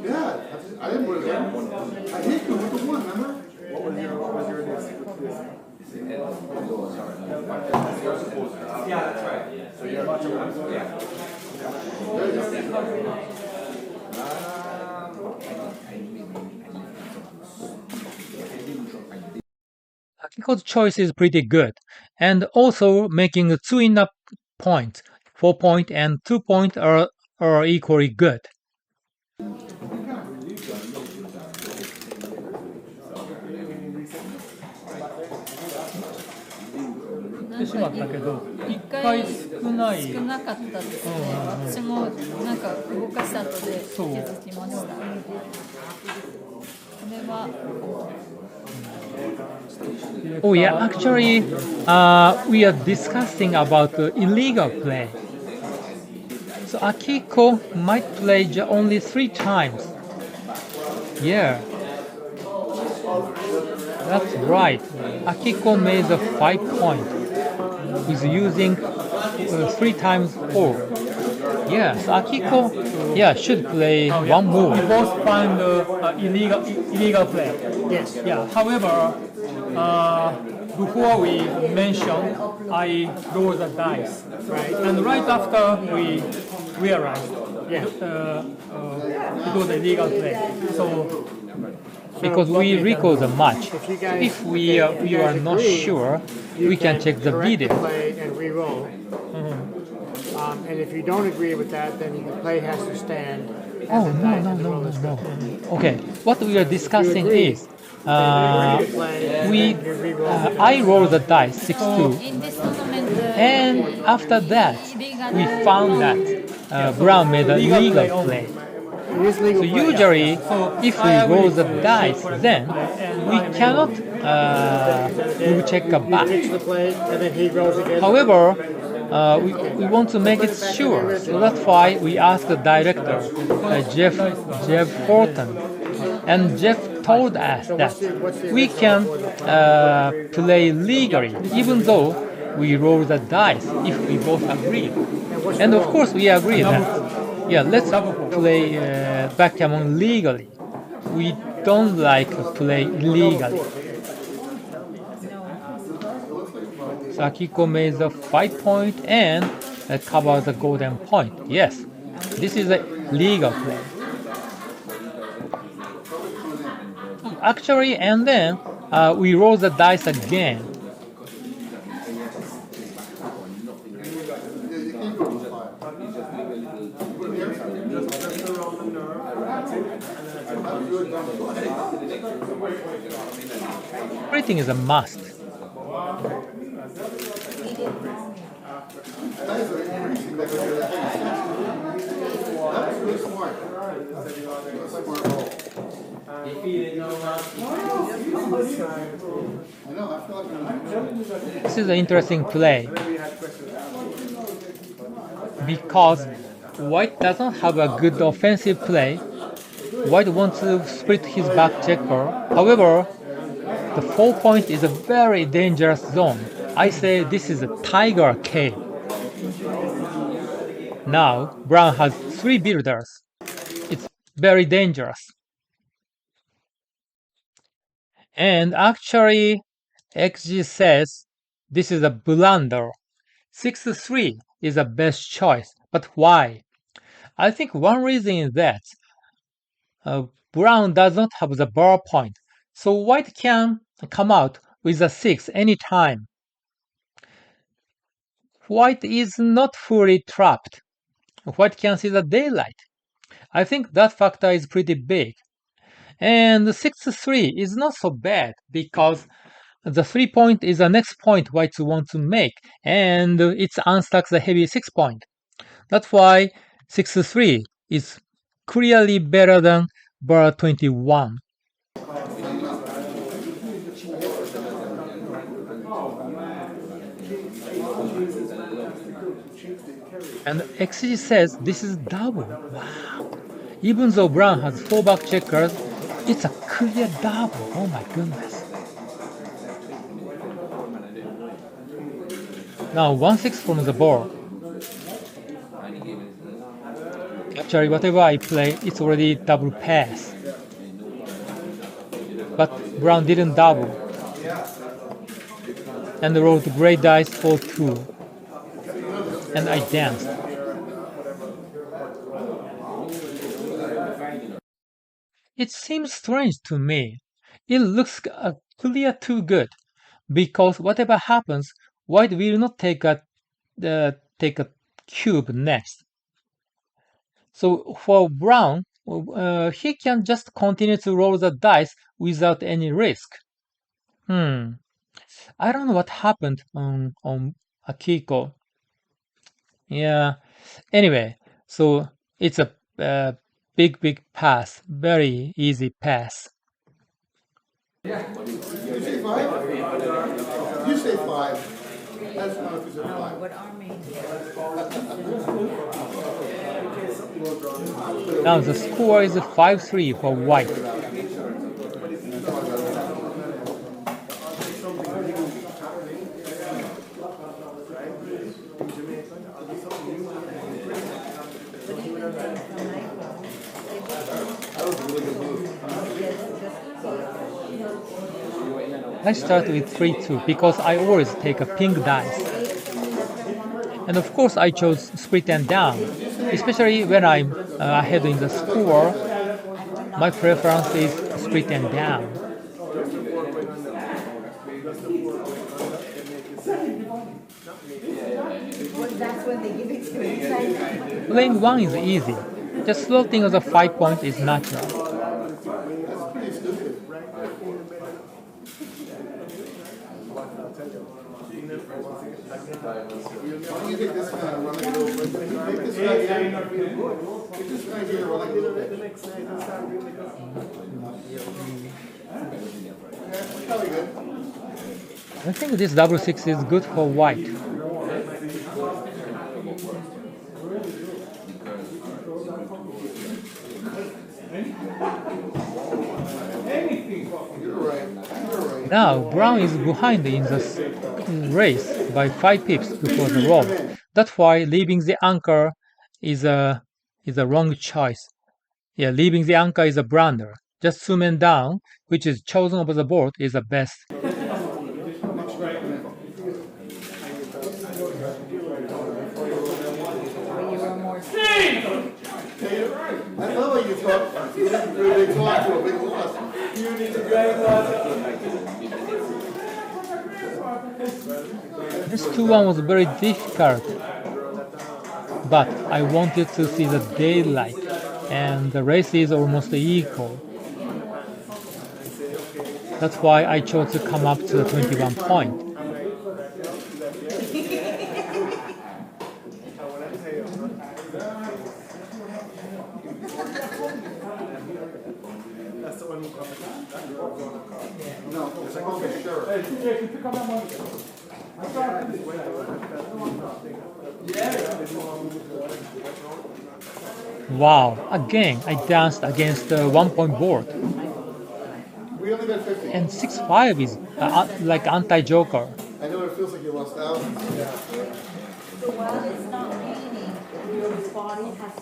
Yeah, I didn't put it there. I hit you with the one, remember? What was your Yeah, that's right. So you're yeah. Akiko's choice is pretty good, and also making 2 enough points, 4-point and 2-point are equally good. ってしまったけど、一1回少ない。少なかったですね。私もなんか動かした後で気づきました。これは。Oh yeah, actually, we are discussing about illegal play. So Akiko might play only 3 times. Yeah, that's right. Akiko made the 5-point with using 3 times 4. Yeah, so Akiko, should play one more. We both find illegal play. Yes. Yeah. However, before we mentioned, I rolled the dice, right? And right after we realized it was illegal play. So Because we record the match. If we are not sure, we can check the video. Play and re-roll. And if you don't agree with that, then the play has to stand. Oh, no. Okay, what we are discussing is I roll the dice 6-2, In this tournament, and after that we found that Brown made a legal play. It is legal So play. usually, if we roll the dice, then we cannot check a back. Pitch the play, and then he rolls again. However, we want to make it sure, so that's why we asked the director, Jeff Horton, and Jeff told us that we can play legally, even though we roll the dice if we both agree. And of course, we agree that let's play backgammon legally. We don't like to play illegally. So Akiko made the 5-point and covered the golden point. Yes, this is a legal play. actually, and then we roll the dice again. Everything is a must. This is an interesting play because White doesn't have a good offensive play. White wants to split his back checker. However, the 4-point is a very dangerous zone. I say this is a tiger cave. Now, Brown has 3 builders. It's very dangerous. And actually, XG says this is a blunder. 6-3 is the best choice. But why? I think one reason is that Brown does not have the bar point, so White can come out with a 6 anytime. White is not fully trapped. White can see the daylight. I think that factor is pretty big. And 6-3 is not so bad because the 3-point is the next point White wants to make, and it unstacks the heavy 6-point. That's why 6-3 is clearly better than bar 21. And XG says this is double. Wow. Even though Brown has 4 back checkers, it's a clear double. Oh my goodness. Now 1-6 from the board. Actually, whatever I play, it's already double pass. But Brown didn't double. And rolled great dice for 2. And I danced. It seems strange to me. It looks clear too good, because whatever happens, White will not take a cube next. So for Brown, he can just continue to roll the dice without any risk. I don't know what happened on Akiko. Yeah. Anyway, so it's a big pass, very easy pass. You say 5? You say 5. That's not if you say 5. Now the score is 5-3 for White. Let's start with 3-2 because I always take a pink dice. And of course I chose split and down, especially when I'm ahead in the score. My preference is split and down. Playing 1 is easy. Just slotting as a 5-point is natural. You take this guy and run it over. Take this guy here. Take this guy here and run it over. That's probably good. I think this double 6 is good for White. Now Brown is behind in the race by 5 pips before the roll. That's why leaving the anchor is a wrong choice. Yeah, leaving the anchor is a blunder. Just 2 men down, which is chosen over the board, is the best. I love how you talk. They talk to a big loss. You need to drag This 2-1 was very difficult, but I wanted to see the daylight, and the race is almost equal. That's why I chose to come up to the 21 point. Wow, again I danced against the 1-point board. We only got 50. And 6-5 is like anti-joker. I know it feels like you lost out. So while it's not raining, your body has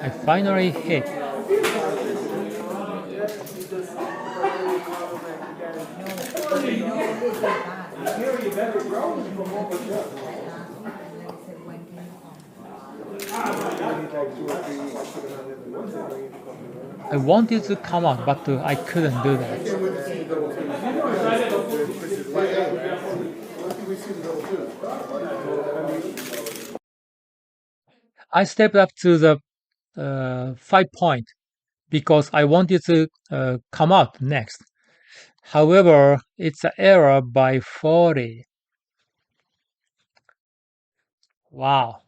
I finally hit. I wanted to come out, but I couldn't do that. I stepped up to the 5-point because I wanted to come out next. However, it's an error by 40. Wow.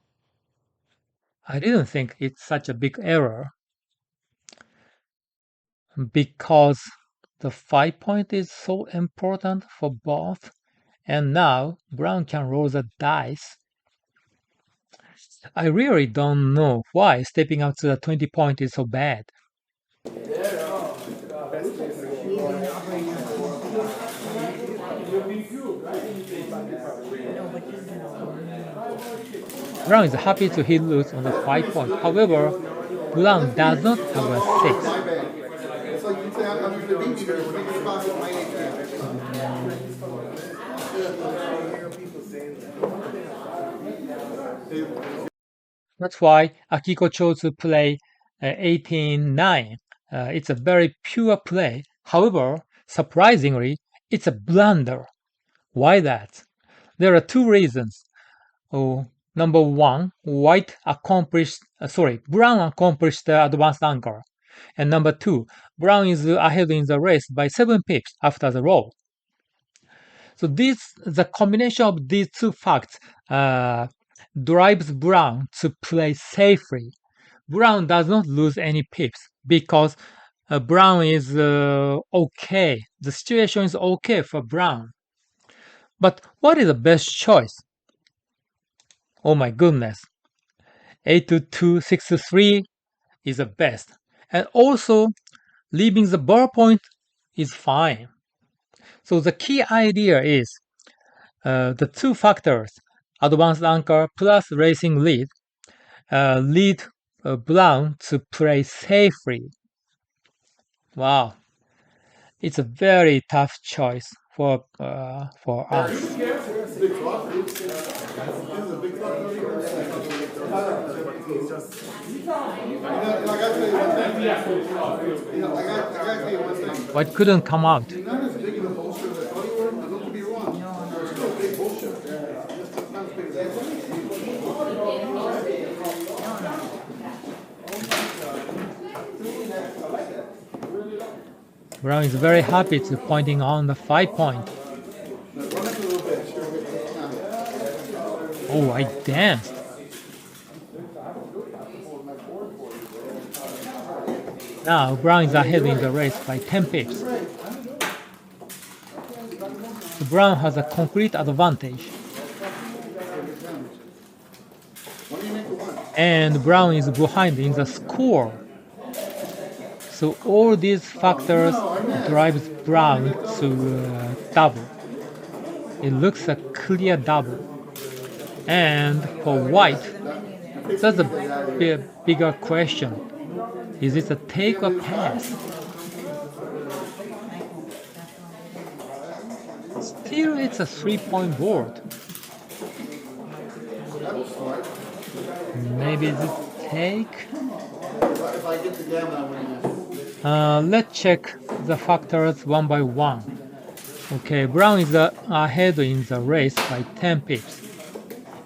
I didn't think it's such a big error because the 5-point is so important for both, and now Brown can roll the dice. I really don't know why stepping up to the 20-point is so bad. Brown is happy to hit loose on the 5-point. However, Brown does not have a 6. My bad. It's like you say, I'm going to beat you, but it's making spots at my age. That's why Akiko chose to play 18-9. It's a very pure play. However, surprisingly, it's a blunder. Why that? There are two reasons. Number one, Brown accomplished the advanced anchor. And number two, Brown is ahead in the race by 7 pips after the roll. So the combination of these two facts drives Brown to play safely. Brown does not lose any pips because Brown is okay. The situation is okay for Brown. But what is the best choice? Oh my goodness. 8-2, 6-3 is the best. And also, leaving the ballpoint is fine. So the key idea is the two factors, advanced anchor plus racing lead Brown to play safely. Wow. It's a very tough choice for us. But it couldn't come out. Brown is very happy to pointing on the 5-point. Oh, I danced. Now Brown is ahead in the race by 10 pips. So Brown has a complete advantage. And Brown is behind in the score. So all these factors drives Brown to double. It looks a clear double. And for white, that's a bigger question. Is it a take or pass? Still, it's a 3-point board. Maybe it's a take? If I get the gamma, I'm winning. Let's check the factors one by one. Okay, Brown is ahead in the race by 10 pips.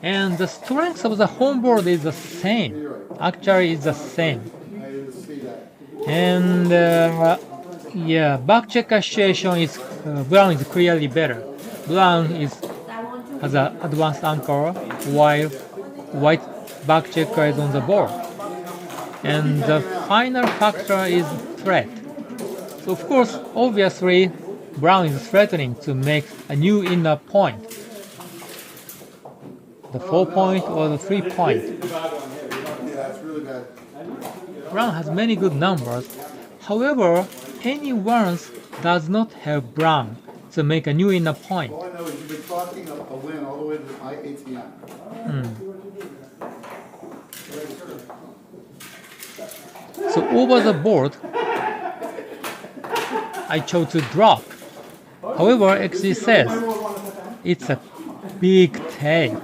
And the strength of the home board is the same. Actually, it's the same. I didn't see that. And yeah, back checker situation is Brown is clearly better. Brown has an advanced anchor, while white back checker is on the board. And the final factor is threat. So of course, obviously, Brown is threatening to make a new inner point. The 4-point or the 3-point. Yeah, it's really bad. Brown has many good numbers. However, any ones does not have Brown to make a new inner point. All I know is you've been talking a win all the way to my ATM. So over the board, I chose to drop. However, XG says it's a big take.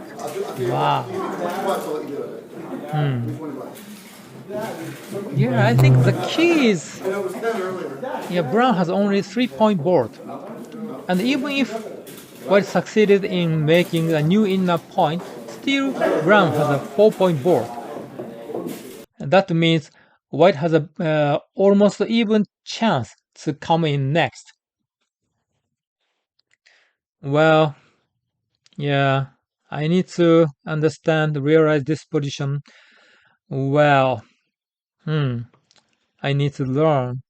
Wow. Yeah, I think the key is Brown has only 3-point board. And even if White succeeded in making a new inner point, still Brown has a 4-point board. And that means White has a almost even chance to come in next. Well, yeah, I need to realize this position well. I need to learn.